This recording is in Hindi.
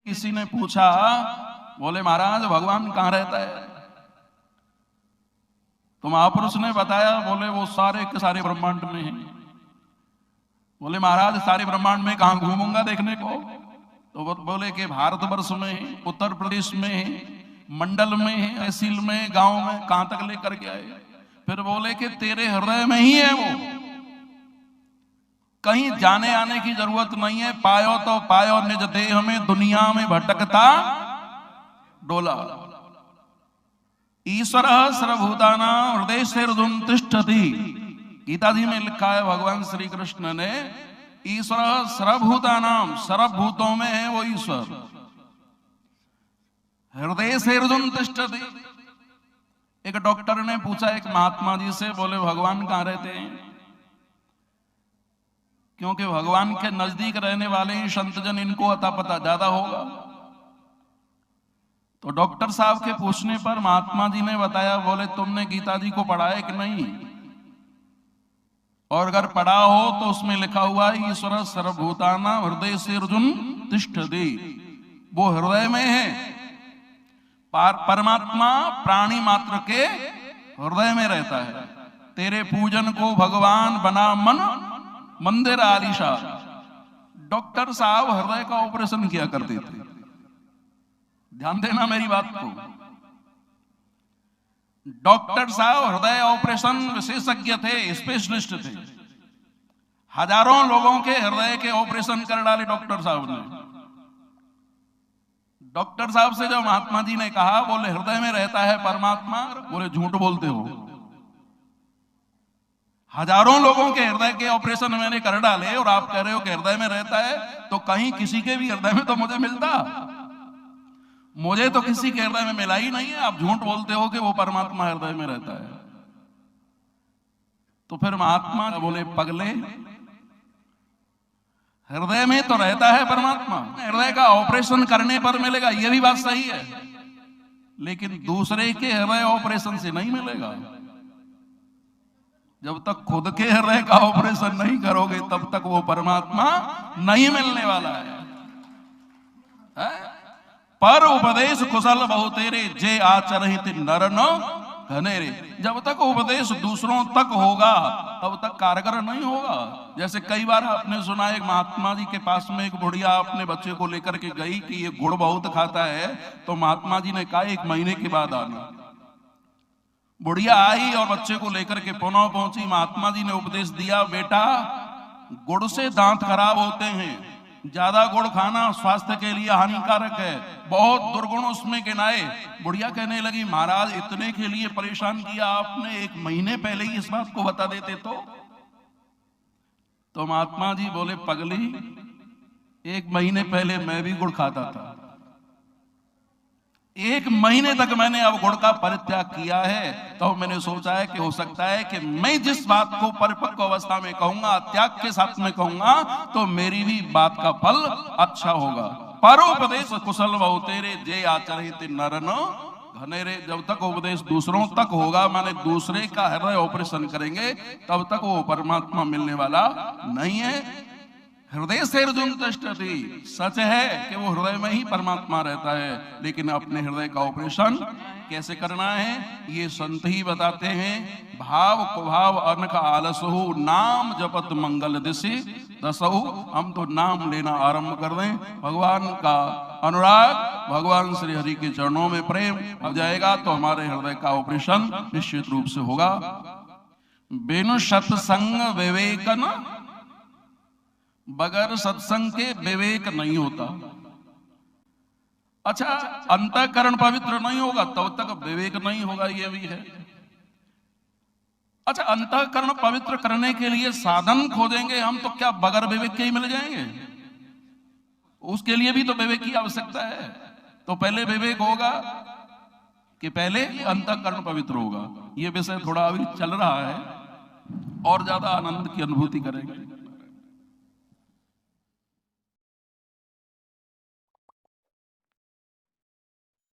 किसी ने पूछा, बोले महाराज भगवान कहाँ रहता है? तो महापुरुष ने बताया, बोले वो सारे के सारे ब्रह्मांड में है। बोले महाराज सारे ब्रह्मांड में कहाँ घूमूंगा देखने को? तो बोले कि भारतवर्ष में है, उत्तर प्रदेश में है, मंडल में है, तहसील में, गांव में, कहां तक लेकर के आए? फिर बोले कि तेरे हृदय में ही है वो, कहीं जाने आने की जरूरत नहीं है। पायो तो पायो निज देह में, दुनिया में भटकता डोला। ईश्वर सर्वभूतानां हृदय से हृदय तिष्ठति। गीता जी में लिखा है भगवान श्री कृष्ण ने, ईश्वर सर्वभूतानां, सर्वभूतों में है वो ईश्वर। हृदय से हृदय तिष्ठति। एक डॉक्टर ने पूछा एक महात्मा जी से, बोले भगवान कहाँ रहते हैं? क्योंकि भगवान के नजदीक रहने वाले ही संतजन, इनको अता पता ज्यादा होगा। तो डॉक्टर साहब के पूछने पर महात्मा जी ने बताया, बोले तुमने गीता जी को पढ़ा है कि नहीं? और अगर पढ़ा हो तो उसमें लिखा हुआ है ईश्वर सर्वभूतानां हृदय से अर्जुन तिष्ठति। वो हृदय में है। परमात्मा प्राणी मात्र के हृदय में रहता है। तेरे पूजन को भगवान बना मन मंदिर आलीशान। डॉक्टर साहब हृदय का ऑपरेशन किया करते थे। ध्यान देना मेरी बात को। डॉक्टर साहब हृदय ऑपरेशन विशेषज्ञ थे, स्पेशलिस्ट थे। हजारों लोगों के हृदय के ऑपरेशन कर डाले डॉक्टर साहब ने। डॉक्टर साहब से जब महात्मा जी ने कहा, बोले हृदय में रहता है परमात्मा, बोले झूठ बोलते हो। हजारों लोगों के हृदय के ऑपरेशन मैंने कर डाले और आप कह रहे हो कि हृदय में रहता है। तो कहीं किसी के भी हृदय में तो मुझे मिलता, मुझे तो किसी के हृदय में मिला ही नहीं है। आप झूठ बोलते हो कि वो परमात्मा हृदय में रहता है। तो फिर महात्मा बोले, पगले, हृदय में तो रहता है परमात्मा, हृदय का ऑपरेशन करने पर मिलेगा, यह भी बात सही है, लेकिन दूसरे के हृदय ऑपरेशन से नहीं मिलेगा। जब तक खुद के हृदय का ऑपरेशन नहीं करोगे तब तक वो परमात्मा नहीं मिलने वाला है। पर उपदेश कुशल बहु तेरे, जे आचरित नर न घनेरे। जब तक उपदेश दूसरों तक होगा तब तक कारगर नहीं होगा। जैसे कई बार आपने सुना, एक महात्मा जी के पास में एक बुढ़िया अपने बच्चे को लेकर के गई कि ये गुड़ बहुत खाता है। तो महात्मा जी ने कहा 1 महीने के बाद आना। बुढ़िया आई और बच्चे को लेकर के पुनः पहुंची। महात्मा जी ने उपदेश दिया, बेटा गुड़ से दांत खराब होते हैं, ज्यादा गुड़ खाना स्वास्थ्य के लिए हानिकारक है, बहुत दुर्गुण उसमें गिनाए। बुढ़िया कहने लगी, महाराज इतने के लिए परेशान किया आपने, 1 महीने पहले ही इस बात को बता देते तो महात्मा जी बोले, पगली 1 महीने पहले मैं भी गुड़ खाता था। 1 महीने तक मैंने अब गुड़ का परित्याग किया है। तो मैंने सोचा है कि हो सकता है कि मैं जिस बात को परिपक्व अवस्था में कहूंगा, त्याग के साथ में कहूंगा, तो मेरी भी बात का फल अच्छा होगा। परोपदेश कुशल बहु तेरे, जे आचरित नर न घनेरे। जब तक उपदेश दूसरों तक होगा, माने दूसरे का हृदय ऑपरेशन करेंगे, तब तक वो परमात्मा मिलने वाला नहीं है। हृदय से अर्जुन तिष्ठति। सच है कि वो हृदय में ही परमात्मा रहता है, लेकिन अपने हृदय का ऑपरेशन कैसे करना है ये संत ही बताते हैं। भाव कुभाव अनख आलसहु, नाम जपत मंगल दिशि दसहु। हम तो नाम लेना आरंभ कर दें, भगवान का अनुराग, भगवान श्री हरि के चरणों में प्रेम हो जाएगा तो हमारे हृदय का ऑपरेशन निश्चित रूप से होगा। बिनु सत्संग विवेक न, बगैर सत्संग के विवेक नहीं होता। अच्छा, अंतःकरण पवित्र नहीं होगा तब तक विवेक नहीं होगा, यह भी है। अच्छा, अंतःकरण पवित्र करने के लिए साधन खोजेंगे हम, तो क्या बगैर विवेक के ही मिल जाएंगे? उसके लिए भी तो विवेक की आवश्यकता है। तो पहले विवेक होगा कि पहले अंतःकरण पवित्र होगा। यह विषय थोड़ा अभी चल रहा है और ज्यादा आनंद की अनुभूति करेंगे।